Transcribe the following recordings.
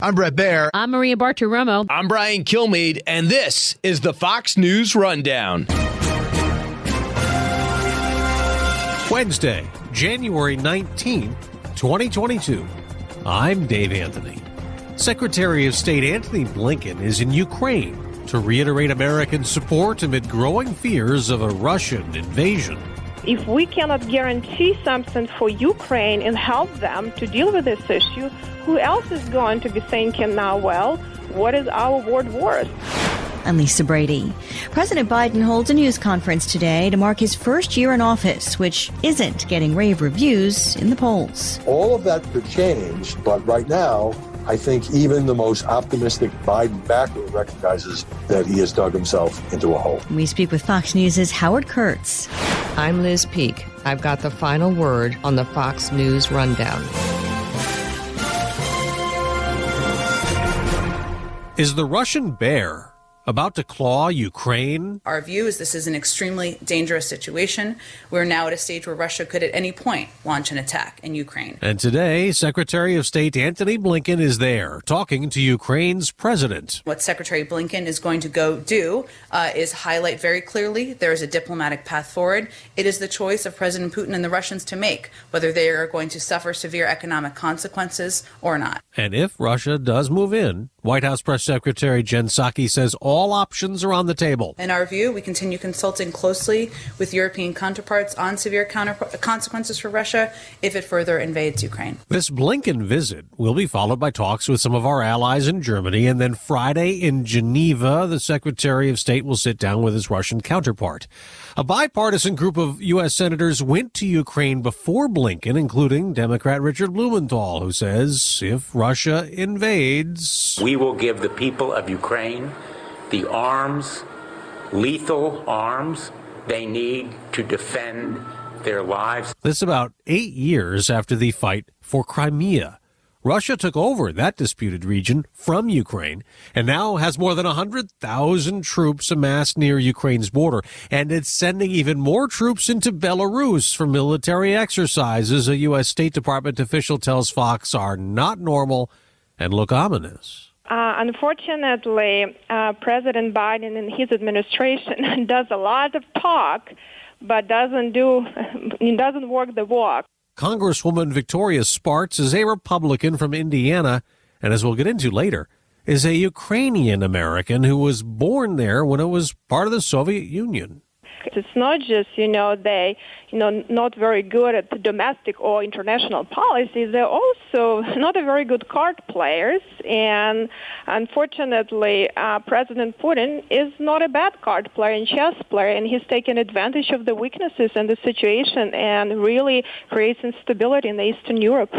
I'm Brett Baer. I'm Maria Bartiromo. I'm Brian Kilmeade, and this is the Fox News Rundown. Wednesday, January 19th, 2022. I'm Dave Anthony. Secretary of State Antony Blinken is in Ukraine to reiterate American support amid growing fears of a Russian invasion. If we cannot guarantee something for Ukraine and help them to deal with this issue, who else is going to be thinking now, well, what is our word worth? I'm Lisa Brady. President Biden holds a news conference today to mark his first year in office, which isn't getting rave reviews in the polls. All of that could change, but right now, I think even the most optimistic Biden backer recognizes that he has dug himself into a hole. We speak with Fox News' Howard Kurtz. I'm Liz Peek. I've got the final word on the Fox News Rundown. Is the Russian bear about to claw Ukraine? Our view is this is an extremely dangerous situation. We're now at a stage where Russia could at any point launch an attack in Ukraine. And today, Secretary of State Antony Blinken is there talking to Ukraine's president. What Secretary Blinken is going to go do is highlight very clearly there is a diplomatic path forward. It is the choice of President Putin and the Russians to make whether they are going to suffer severe economic consequences or not. And if Russia does move in, White House Press Secretary Jen Psaki says all options are on the table. In our view, we continue consulting closely with European counterparts on severe consequences for Russia if it further invades Ukraine. This Blinken visit will be followed by talks with some of our allies in Germany, and then Friday in Geneva, the Secretary of State will sit down with his Russian counterpart. A bipartisan group of U.S. senators went to Ukraine before Blinken, including Democrat Richard Blumenthal, who says if Russia invades, we will give the people of Ukraine the arms, lethal arms, they need to defend their lives. This about 8 years after the fight for Crimea. Russia took over that disputed region from Ukraine and now has more than 100,000 troops amassed near Ukraine's border. And it's sending even more troops into Belarus for military exercises, a U.S. State Department official tells Fox are not normal and look ominous. Unfortunately, President Biden and his administration does a lot of talk, but doesn't walk the walk. Congresswoman Victoria Spartz is a Republican from Indiana, and as we'll get into later, is a Ukrainian-American who was born there when it was part of the Soviet Union. It's not just, they, not very good at the domestic or international policies. They're also not a very good card players. And unfortunately, President Putin is not a bad card player and chess player, and he's taken advantage of the weaknesses in the situation and really creates instability in Eastern Europe.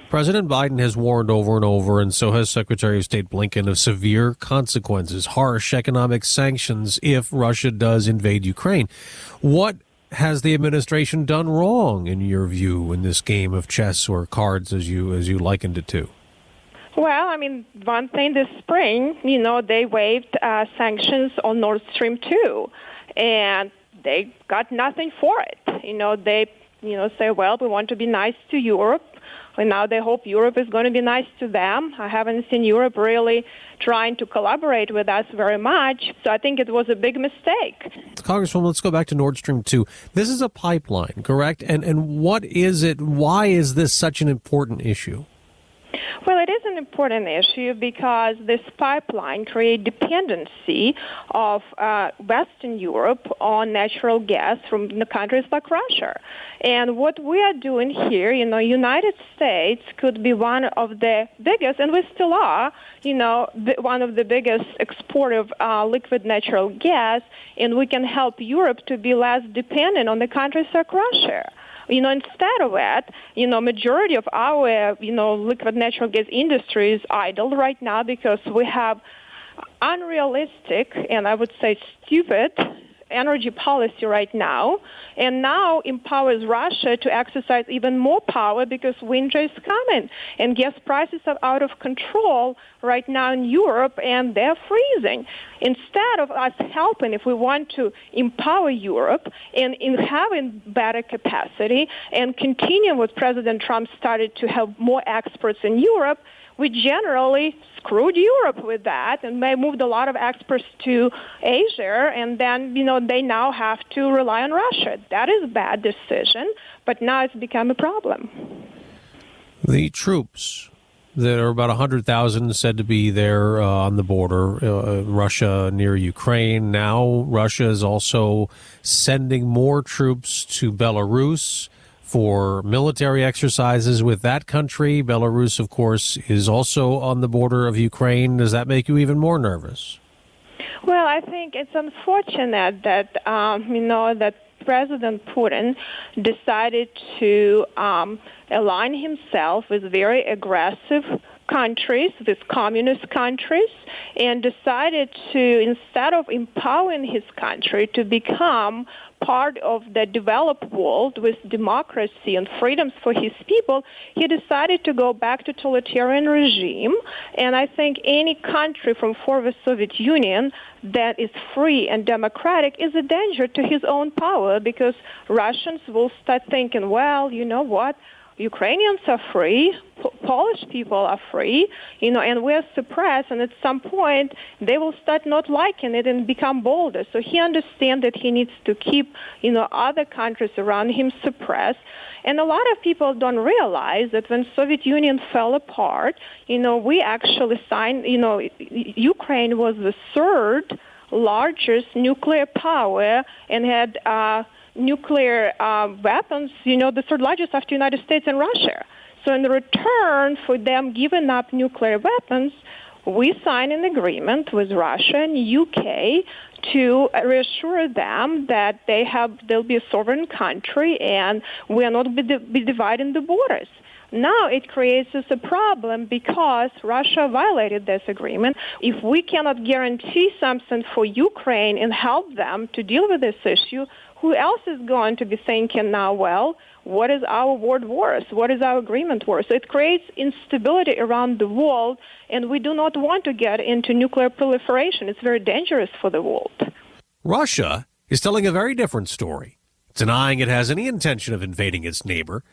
President Biden has warned over and over, and so has Secretary of State Blinken, of severe consequences, harsh economic sanctions if Russia does invade Ukraine. What has the administration done wrong, in your view, in this game of chess or cards, as you likened it to? Well, one thing this spring, they waived sanctions on Nord Stream 2, and they got nothing for it. They, say, well, we want to be nice to Europe. And now they hope Europe is going to be nice to them. I haven't seen Europe really trying to collaborate with us very much, so I think it was a big mistake. Congresswoman, let's go back to Nord Stream 2. This is a pipeline, correct? And what is it? Why is this such an important issue? Well, it is an important issue because this pipeline creates dependency of Western Europe on natural gas from the countries like Russia. And what we are doing here, United States could be one of the biggest, and we still are, one of the biggest exporter of liquid natural gas, and we can help Europe to be less dependent on the countries like Russia. Instead of it, majority of our, liquid natural gas industry is idle right now because we have unrealistic and I would say stupid energy policy right now, and now empowers Russia to exercise even more power because winter is coming and gas prices are out of control right now in Europe and they're freezing. Instead of us helping, if we want to empower Europe and in having better capacity and continue what President Trump started to have more experts in Europe, we generally screwed Europe with that, and they moved a lot of experts to Asia, and then, they now have to rely on Russia. That is a bad decision, but now it's become a problem. The troops, there are about 100,000 said to be there on the border, Russia near Ukraine. Now Russia is also sending more troops to Belarus for military exercises with that country. Belarus, of course, is also on the border of Ukraine. Does that make you even more nervous? Well, I think it's unfortunate that, that President Putin decided to align himself with very aggressive countries, with communist countries, and decided to, instead of empowering his country to become part of the developed world with democracy and freedoms for his people, he decided to go back to totalitarian regime. And I think any country from former Soviet Union that is free and democratic is a danger to his own power, because Russians will start thinking, well, you know what? Ukrainians are free, Polish people are free, and we're suppressed, and at some point they will start not liking it and become bolder. So he understands that he needs to keep, other countries around him suppressed. And a lot of people don't realize that when Soviet Union fell apart, we actually signed, Ukraine was the third largest nuclear power and had nuclear weapons, the third largest after the United States and Russia. So in return for them giving up nuclear weapons, we signed an agreement with Russia and UK to reassure them that they'll be a sovereign country and we are not be dividing the borders. Now it creates us a problem because Russia violated this agreement. If we cannot guarantee something for Ukraine and help them to deal with this issue, who else is going to be thinking now, well, what is our word worth? What is our agreement worth? So it creates instability around the world, and we do not want to get into nuclear proliferation. It's very dangerous for the world. Russia is telling a very different story, denying it has any intention of invading its neighbor.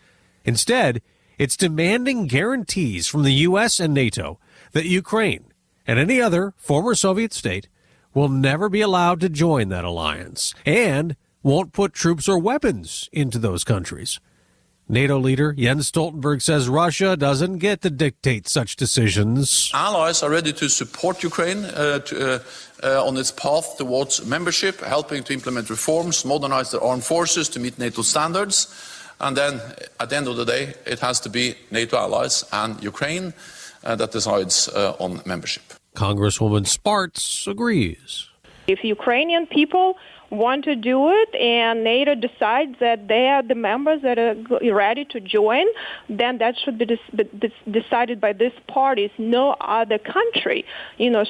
Instead, it's demanding guarantees from the U.S. and NATO that Ukraine and any other former Soviet state will never be allowed to join that alliance and won't put troops or weapons into those countries. NATO leader Jens Stoltenberg says Russia doesn't get to dictate such decisions. Allies are ready to support Ukraine on its path towards membership, helping to implement reforms, modernize their armed forces to meet NATO standards. And then, at the end of the day, it has to be NATO allies and Ukraine that decides on membership. Congresswoman Spartz agrees. If Ukrainian people want to do it and NATO decides that they are the members that are ready to join, then that should be decided by these parties. No other country,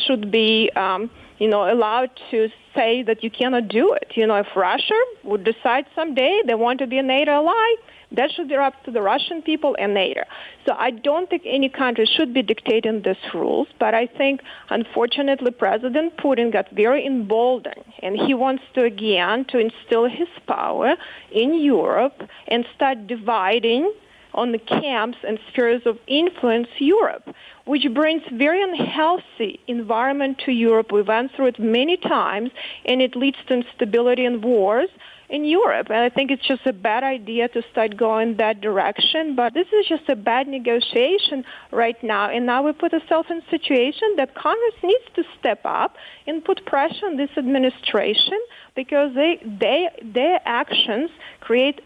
should be, allowed to say that you cannot do it. If Russia would decide someday they want to be a NATO ally, that should be up to the Russian people and NATO. So I don't think any country should be dictating these rules, but I think, unfortunately, President Putin got very emboldened, and he wants to, again, to instill his power in Europe and start dividing on the camps and spheres of influence Europe, which brings very unhealthy environment to Europe. We went through it many times, and it leads to instability and wars in Europe. And I think it's just a bad idea to start going that direction. But this is just a bad negotiation right now. And now we put ourselves in a situation that Congress needs to step up and put pressure on this administration, because their actions create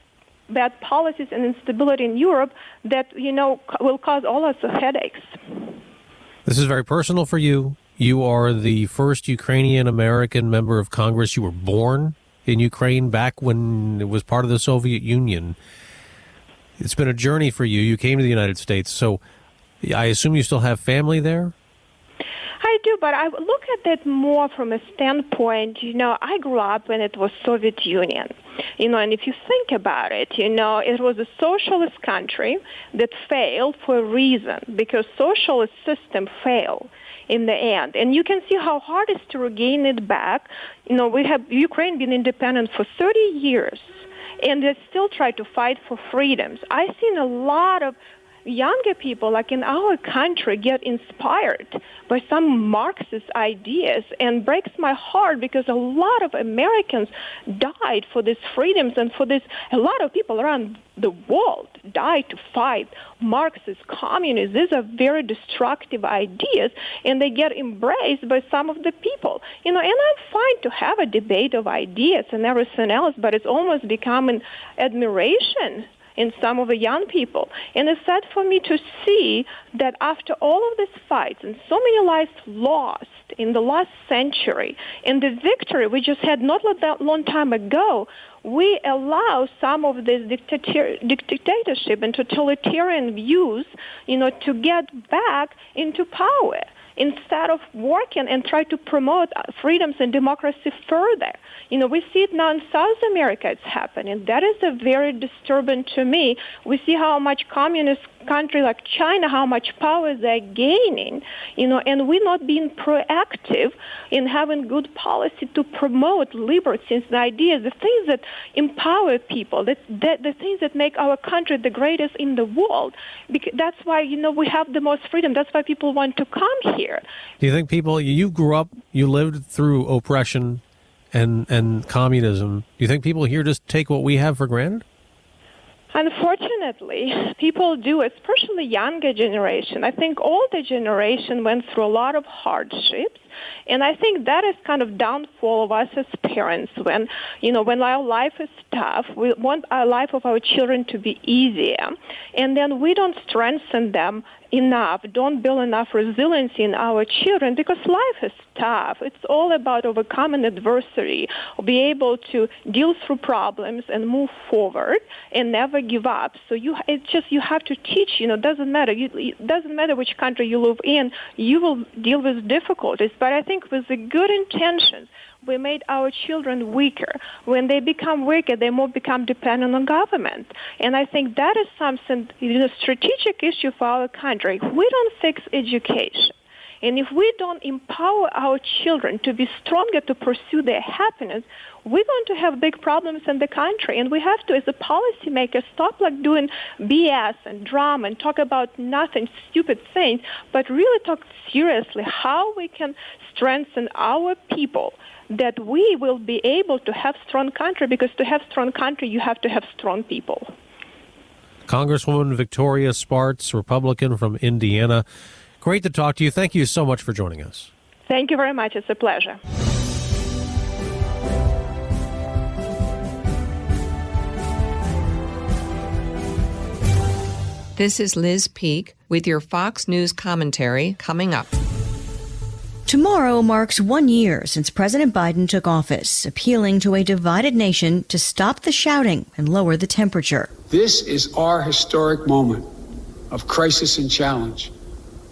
bad policies and instability in Europe that, will cause all of us headaches. This is very personal for you. You are the first Ukrainian-American member of Congress. You were born in Ukraine back when it was part of the Soviet Union. It's been a journey for you. You came to the United States, so I assume you still have family there? I do, but I look at that more from a standpoint, I grew up when it was Soviet Union, and if you think about it, it was a socialist country that failed for a reason, because socialist system failed in the end. And you can see how hard it is to regain it back. We have Ukraine been independent for 30 years, and they still try to fight for freedoms. I've seen a lot of younger people, like in our country, get inspired by some Marxist ideas, and breaks my heart because a lot of Americans died for these freedoms and for this. A lot of people around the world died to fight Marxist communists. These are very destructive ideas, and they get embraced by some of the people. And I'm fine to have a debate of ideas and everything else, but it's almost becoming admiration in some of the young people. And it's sad for me to see that after all of these fights and so many lives lost in the last century, and the victory we just had not that long time ago, we allow some of this dictatorship and totalitarian views, to get back into power, instead of working and try to promote freedoms and democracy further. We see it now in South America, it's happening. That is a very disturbing to me. We see how much communist country like China, how much power they're gaining, and we're not being proactive in having good policy to promote liberties, the ideas, the things that empower people, the things that make our country the greatest in the world. That's why, we have the most freedom. That's why people want to come here. Do you think people, you grew up, you lived through oppression and communism, do you think people here just take what we have for granted? Unfortunately, people do, especially younger generation. I think older generation went through a lot of hardships, and I think that is kind of downfall of us as parents. When our life is tough, we want our life of our children to be easier, and then we don't strengthen them enough, don't build enough resilience in our children, because life is tough. It's all about overcoming adversity, be able to deal through problems and move forward and never give up. So you have to teach, doesn't matter. It doesn't matter which country you live in, you will deal with difficulties. But I think with the good intentions, we made our children weaker. When they become weaker, they more become dependent on government. And I think that is something, a strategic issue for our country. If we don't fix education, and if we don't empower our children to be stronger to pursue their happiness, we're going to have big problems in the country. And we have to, as a policymaker, stop doing BS and drama and talk about nothing, stupid things, but really talk seriously how we can strengthen our people, that we will be able to have strong country, because to have strong country, you have to have strong people. Congresswoman Victoria Spartz, Republican from Indiana. Great to talk to you. Thank you so much for joining us. Thank you very much. It's a pleasure. This is Liz Peek with your Fox News commentary coming up. Tomorrow marks 1 year since President Biden took office, appealing to a divided nation to stop the shouting and lower the temperature. This is our historic moment of crisis and challenge,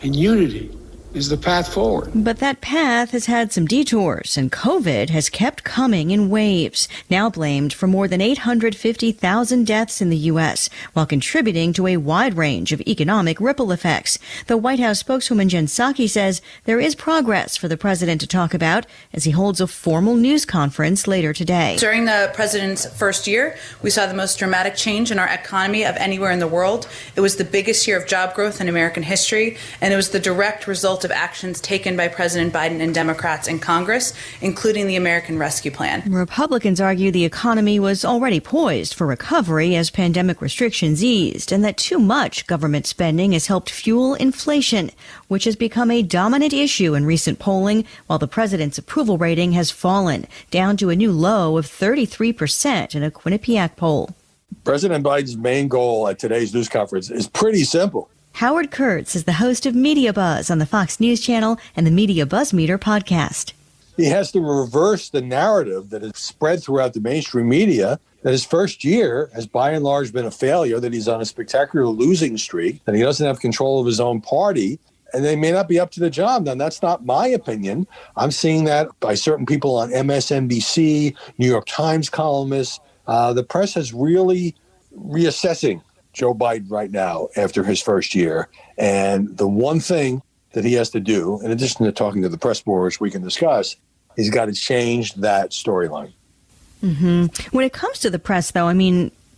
and unity is the path forward. But that path has had some detours, and COVID has kept coming in waves, now blamed for more than 850,000 deaths in the U.S., while contributing to a wide range of economic ripple effects. The White House spokeswoman Jen Psaki says there is progress for the president to talk about as he holds a formal news conference later today. During the president's first year, we saw the most dramatic change in our economy of anywhere in the world. It was the biggest year of job growth in American history, and it was the direct result of actions taken by President Biden and Democrats in Congress, including the American Rescue Plan. Republicans argue the economy was already poised for recovery as pandemic restrictions eased, and that too much government spending has helped fuel inflation, which has become a dominant issue in recent polling, while the president's approval rating has fallen, down to a new low of 33% in a Quinnipiac poll. President Biden's main goal at today's news conference is pretty simple. Howard Kurtz is the host of MediaBUZZ on the Fox News Channel and the MediaBUZZ Meter podcast. He has to reverse the narrative that is spread throughout the mainstream media that his first year has by and large been a failure, that he's on a spectacular losing streak, that he doesn't have control of his own party, and they may not be up to the job. Now, that's not my opinion. I'm seeing that by certain people on MSNBC, New York Times columnists. The press is really reassessing Joe Biden right now after his first year. And the one thing that he has to do, in addition to talking to the press board, which we can discuss, he's got to change that storyline. When it comes to the press, though,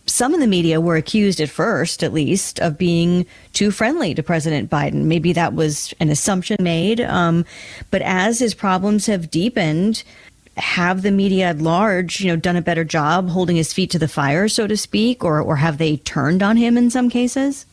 some in the media were accused at first, at least, of being too friendly to President Biden. Maybe that was an assumption made. But as his problems have deepened, have the media at large, done a better job holding his feet to the fire, so to speak, or have they turned on him in some cases?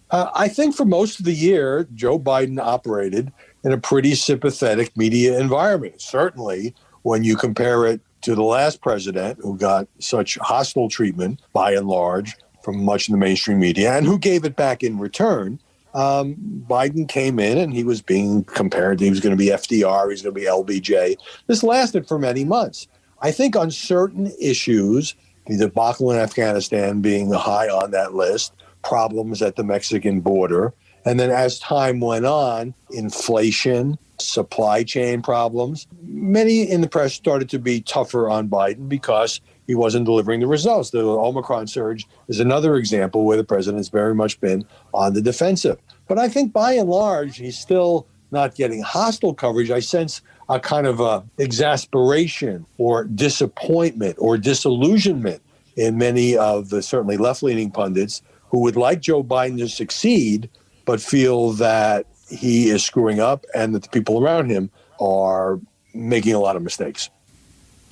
I think for most of the year, Joe Biden operated in a pretty sympathetic media environment. Certainly, when you compare it to the last president, who got such hostile treatment, by and large, from much of the mainstream media, and who gave it back in return, Biden came in and he was being compared. He was going to be FDR. He was going to be LBJ. This lasted for many months. I think on certain issues, the debacle in Afghanistan being high on that list, problems at the Mexican border, and then as time went on, inflation, supply chain problems, many in the press started to be tougher on Biden because he wasn't delivering the results. The Omicron surge is another example where the president's very much been on the defensive. But I think by and large, he's still not getting hostile coverage. I sense a kind of exasperation or disappointment or disillusionment in many of the certainly left-leaning pundits who would like Joe Biden to succeed, but feel that he is screwing up and that the people around him are making a lot of mistakes.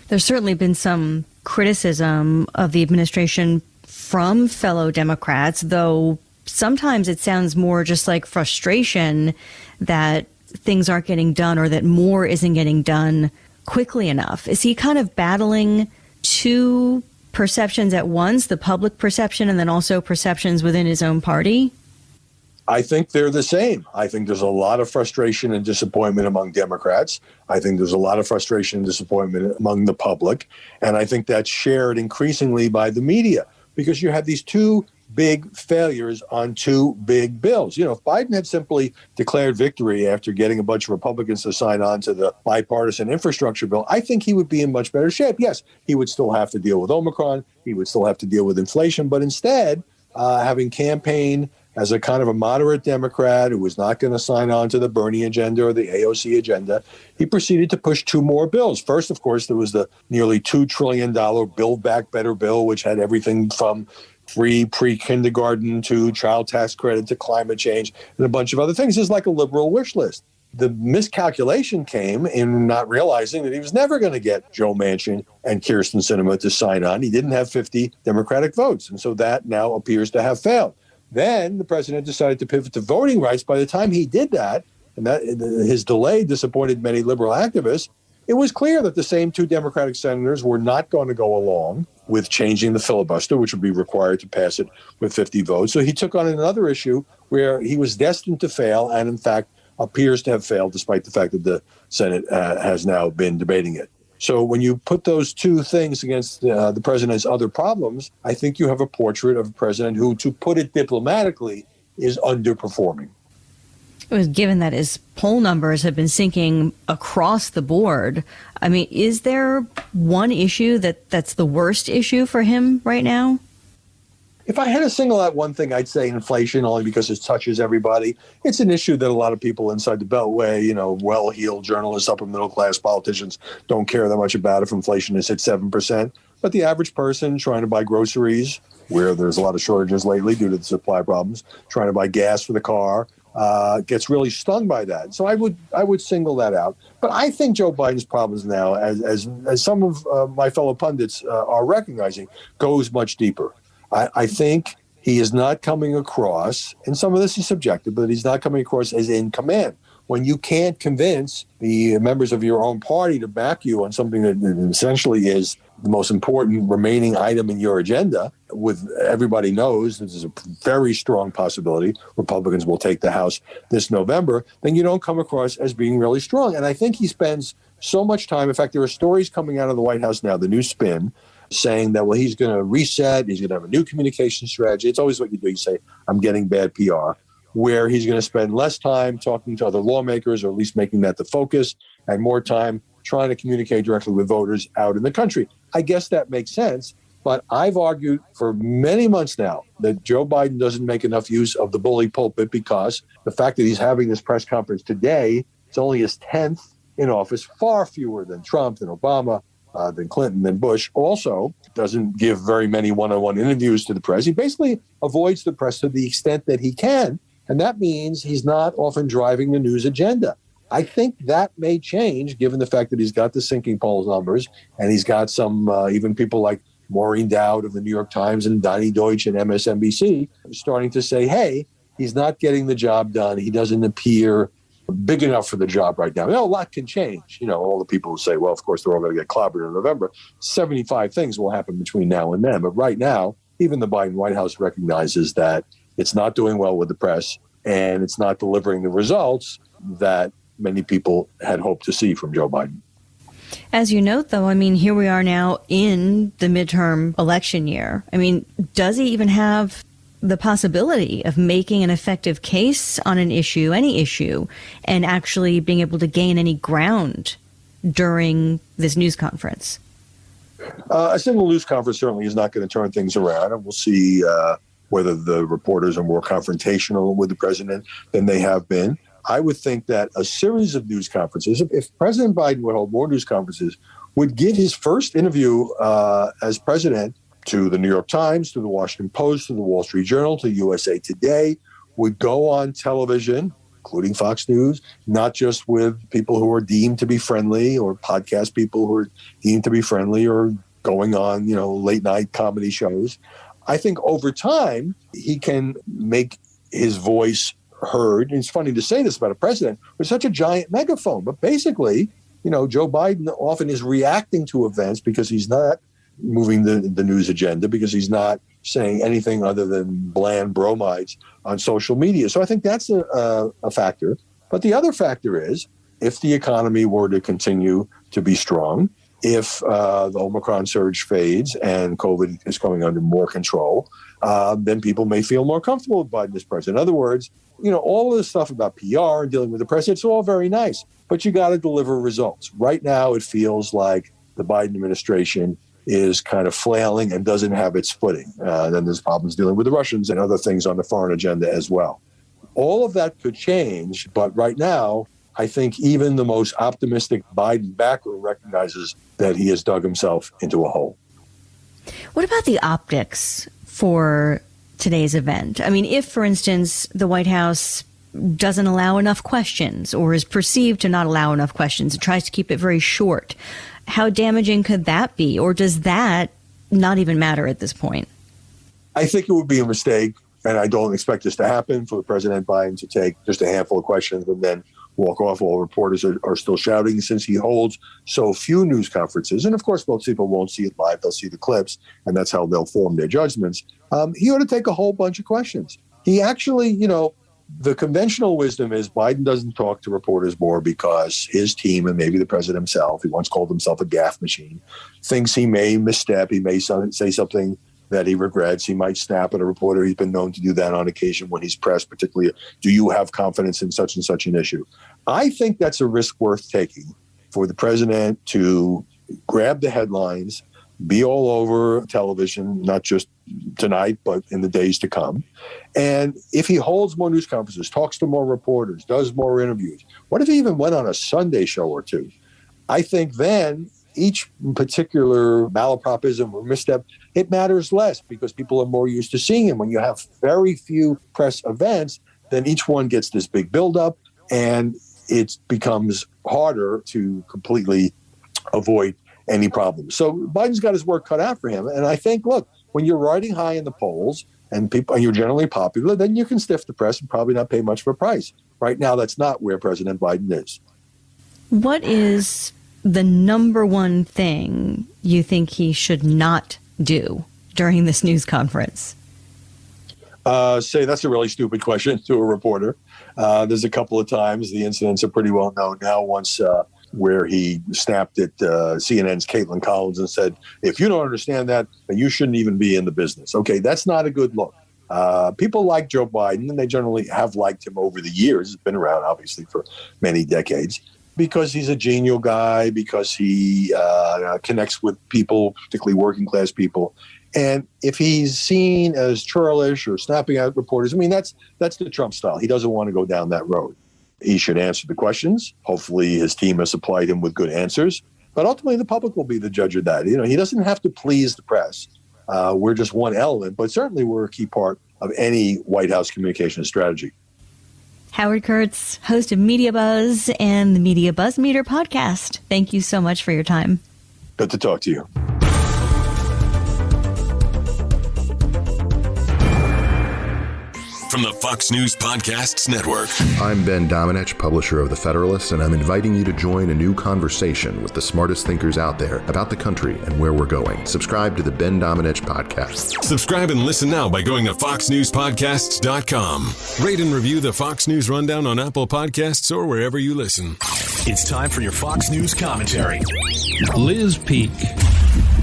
There's certainly been some criticism of the administration from fellow Democrats, though sometimes it sounds more just like frustration that things aren't getting done or that more isn't getting done quickly enough. Is he kind of battling two perceptions at once, the public perception and then also perceptions within his own party? I think they're the same. I think there's a lot of frustration and disappointment among Democrats. I think there's a lot of frustration and disappointment among the public. And I think that's shared increasingly by the media because you have these two big failures on two big bills. If Biden had simply declared victory after getting a bunch of Republicans to sign on to the bipartisan infrastructure bill, I think he would be in much better shape. Yes, he would still have to deal with Omicron. He would still have to deal with inflation. But instead, having campaigned as a kind of a moderate Democrat who was not going to sign on to the Bernie agenda or the AOC agenda, he proceeded to push two more bills. First, of course, there was the nearly $2 trillion Build Back Better bill, which had everything from free pre-kindergarten to child tax credit to climate change and a bunch of other things. It's like a liberal wish list. The miscalculation came in not realizing that he was never going to get Joe Manchin and Kyrsten Sinema to sign on. He didn't have 50 Democratic votes, and so that now appears to have failed. Then the president decided to pivot to voting rights. By the time he did that, and that his delay disappointed many liberal activists, it was clear that the same two Democratic senators were not going to go along with changing the filibuster, which would be required to pass it with 50 votes. So he took on another issue where he was destined to fail and, in fact, appears to have failed, despite the fact that the Senate has now been debating it. So when you put those two things against the president's other problems, I think you have a portrait of a president who, to put it diplomatically, is underperforming. Given that his poll numbers have been sinking across the board, I mean, is there one issue that's the worst issue for him right now? If I had to single out one thing, I'd say inflation, only because it touches everybody. It's an issue that a lot of people inside the Beltway, well-heeled journalists, upper-middle-class politicians don't care that much about if inflation is at 7%. But the average person trying to buy groceries, where there's a lot of shortages lately due to the supply problems, trying to buy gas for the car, gets really stung by that. So I would single that out. But I think Joe Biden's problems now, as some of my fellow pundits are recognizing, goes much deeper. I think he is not coming across, and some of this is subjective, but he's not coming across as in command. When you can't convince the members of your own party to back you on something that essentially is the most important remaining item in your agenda, with everybody knows this is a very strong possibility Republicans will take the House this November, then you don't come across as being really strong. And I think he spends so much time. In fact, there are stories coming out of the White House now, the new spin, saying that, well, he's going to reset, he's going to have a new communication strategy. It's always what you do. You say, I'm getting bad PR, where he's going to spend less time talking to other lawmakers, or at least making that the focus, and more time trying to communicate directly with voters out in the country. I guess that makes sense. But I've argued for many months now that Joe Biden doesn't make enough use of the bully pulpit, because the fact that he's having this press conference today, it's only his 10th in office, far fewer than Trump, than Obama, than Clinton, than Bush. Also, doesn't give very many one-on-one interviews to the press. He basically avoids the press to the extent that he can, and that means he's not often driving the news agenda. I think that may change given the fact that he's got the sinking polls numbers, and he's got some, even people like Maureen Dowd of the New York Times and Donnie Deutsch and MSNBC starting to say, hey, he's not getting the job done. He doesn't appear big enough for the job right now. A lot can change. All the people who say, well, of course, they're all going to get clobbered in November. 75 things will happen between now and then. But right now, even the Biden White House recognizes that it's not doing well with the press and it's not delivering the results that many people had hoped to see from Joe Biden. As you note, though, here we are now in the midterm election year. Does he even have the possibility of making an effective case on an issue, any issue, and actually being able to gain any ground during this news conference? A single news conference certainly is not going to turn things around, and we'll see whether the reporters are more confrontational with the president than they have been. I would think that a series of news conferences, if President Biden would hold more news conferences, would give his first interview as president to the New York Times, to the Washington Post, to the Wall Street Journal, to USA Today, would go on television, including Fox News, not just with people who are deemed to be friendly or podcast people who are deemed to be friendly or going on, late night comedy shows. I think over time, he can make his voice heard. And it's funny to say this about a president with such a giant megaphone, but basically, Joe Biden often is reacting to events because he's not moving the news agenda, because he's not saying anything other than bland bromides on social media. So I think that's a factor. But the other factor is, if the economy were to continue to be strong, if the Omicron surge fades and COVID is coming under more control, then people may feel more comfortable with Biden as president. In other words, all of this stuff about PR and dealing with the press, it's all very nice, but you got to deliver results. Right now, it feels like the Biden administration is kind of flailing and doesn't have its footing. Then there's problems dealing with the Russians and other things on the foreign agenda as well. All of that could change, but right now, I think even the most optimistic Biden backer recognizes that he has dug himself into a hole. What about the optics for today's event? If, for instance, the White House doesn't allow enough questions or is perceived to not allow enough questions and tries to keep it very short, how damaging could that be? Or does that not even matter at this point? I think it would be a mistake, and I don't expect this to happen, for President Biden to take just a handful of questions and then walk off while reporters are still shouting, since he holds so few news conferences. And of course, most people won't see it live. They'll see the clips, and that's how they'll form their judgments. He ought to take a whole bunch of questions. He actually, the conventional wisdom is Biden doesn't talk to reporters more because his team, and maybe the president himself, he once called himself a gaffe machine, thinks he may misstep. He may say something that he regrets. He might snap at a reporter. He's been known to do that on occasion when he's pressed, particularly, do you have confidence in such and such an issue? I think that's a risk worth taking for the president to grab the headlines, be all over television, not just tonight, but in the days to come. And if he holds more news conferences, talks to more reporters, does more interviews, what if he even went on a Sunday show or two? I think then each particular malapropism or misstep, it matters less because people are more used to seeing him. When you have very few press events, then each one gets this big buildup, and it becomes harder to completely avoid any problems. So Biden's got his work cut out for him. And I think, look, when you're riding high in the polls and you're generally popular, then you can stiff the press and probably not pay much of a price. Right now, that's not where President Biden is. What is the number one thing you think he should not do during this news conference? Say that's a really stupid question to a reporter. There's a couple of times, the incidents are pretty well known now. Once where he snapped at CNN's Caitlin Collins and said, if you don't understand that, then you shouldn't even be in the business. Okay, that's not a good look. People like Joe Biden, and they generally have liked him over the years. He's been around, obviously, for many decades, because he's a genial guy, because he connects with people, particularly working class people. And if he's seen as churlish or snapping at reporters, that's the Trump style. He doesn't want to go down that road. He should answer the questions. Hopefully his team has supplied him with good answers. But ultimately, the public will be the judge of that. He doesn't have to please the press. We're just one element, but certainly we're a key part of any White House communication strategy. Howard Kurtz, host of MediaBUZZ and the MediaBUZZ Meter podcast. Thank you so much for your time. Good to talk to you. From the Fox News Podcasts Network. I'm Ben Domenech, publisher of The Federalist, and I'm inviting you to join a new conversation with the smartest thinkers out there about the country and where we're going. Subscribe to the Ben Domenech Podcast. Subscribe and listen now by going to foxnewspodcasts.com. Rate and review the Fox News Rundown on Apple Podcasts or wherever you listen. It's time for your Fox News commentary. Liz Peek,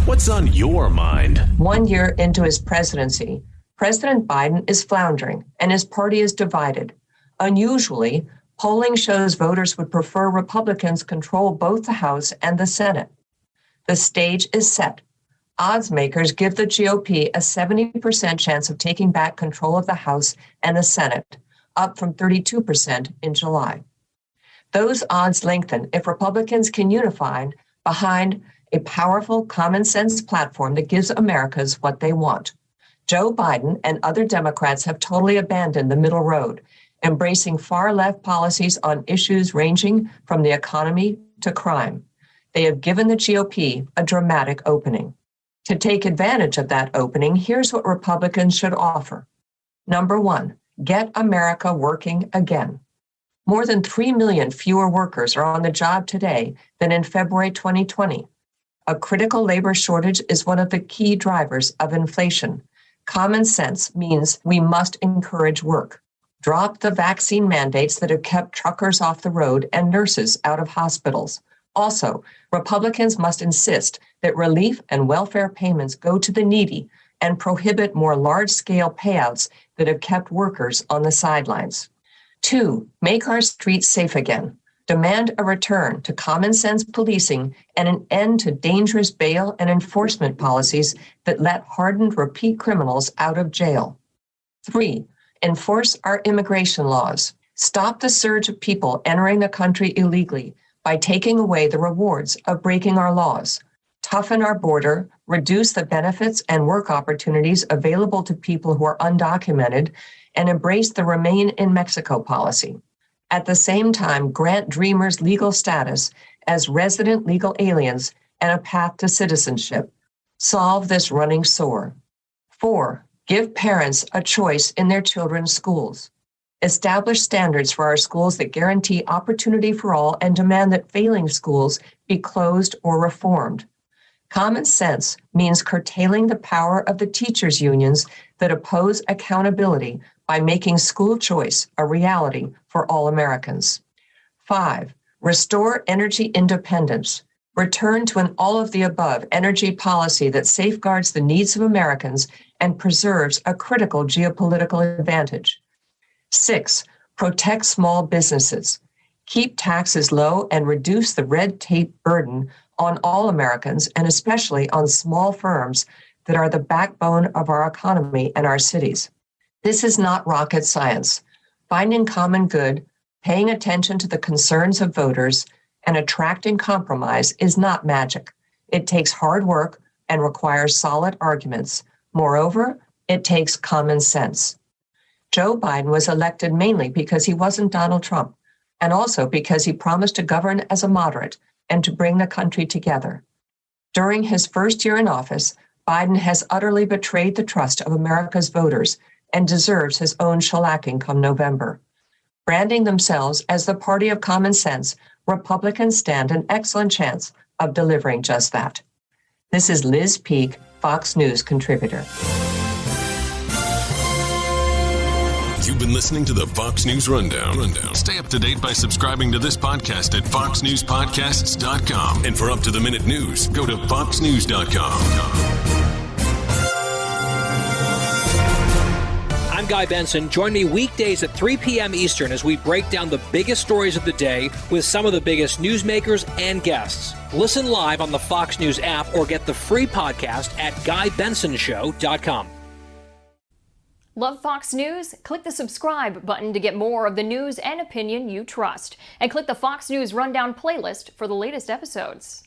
what's on your mind? 1 year into his presidency, President Biden is floundering and his party is divided. Unusually, polling shows voters would prefer Republicans control both the House and the Senate. The stage is set. Odds makers give the GOP a 70% chance of taking back control of the House and the Senate, up from 32% in July. Those odds lengthen if Republicans can unify behind a powerful common sense platform that gives Americans what they want. Joe Biden and other Democrats have totally abandoned the middle road, embracing far-left policies on issues ranging from the economy to crime. They have given the GOP a dramatic opening. To take advantage of that opening, here's what Republicans should offer. Number one, get America working again. More than 3 million fewer workers are on the job today than in February 2020. A critical labor shortage is one of the key drivers of inflation. Common sense means we must encourage work. Drop the vaccine mandates that have kept truckers off the road and nurses out of hospitals. Also, Republicans must insist that relief and welfare payments go to the needy and prohibit more large-scale payouts that have kept workers on the sidelines. 2, make our streets safe again. Demand a return to common sense policing and an end to dangerous bail and enforcement policies that let hardened repeat criminals out of jail. 3, enforce our immigration laws. Stop the surge of people entering the country illegally by taking away the rewards of breaking our laws. Toughen our border, reduce the benefits and work opportunities available to people who are undocumented, and embrace the Remain in Mexico policy. At the same time, grant Dreamers legal status as resident legal aliens and a path to citizenship. Solve this running sore. 4, give parents a choice in their children's schools. Establish standards for our schools that guarantee opportunity for all and demand that failing schools be closed or reformed. Common sense means curtailing the power of the teachers' unions that oppose accountability by making school choice a reality for all Americans. 5, restore energy independence. Return to an all-of-the-above energy policy that safeguards the needs of Americans and preserves a critical geopolitical advantage. 6, protect small businesses. Keep taxes low and reduce the red tape burden on all Americans and especially on small firms that are the backbone of our economy and our cities. This is not rocket science. Finding common good, paying attention to the concerns of voters, and attracting compromise is not magic. It takes hard work and requires solid arguments. Moreover, it takes common sense. Joe Biden was elected mainly because he wasn't Donald Trump, and also because he promised to govern as a moderate and to bring the country together. During his first year in office, Biden has utterly betrayed the trust of America's voters and deserves his own shellacking come November. Branding themselves as the party of common sense, Republicans stand an excellent chance of delivering just that. This is Liz Peek, Fox News contributor. You've been listening to the Fox News Rundown. Stay up to date by subscribing to this podcast at foxnewspodcasts.com. And for up-to-the-minute news, go to foxnews.com. I'm Guy Benson. Join me weekdays at 3 p.m. Eastern as we break down the biggest stories of the day with some of the biggest newsmakers and guests. Listen live on the Fox News app or get the free podcast at GuyBensonShow.com. Love Fox News? Click the subscribe button to get more of the news and opinion you trust. And click the Fox News Rundown playlist for the latest episodes.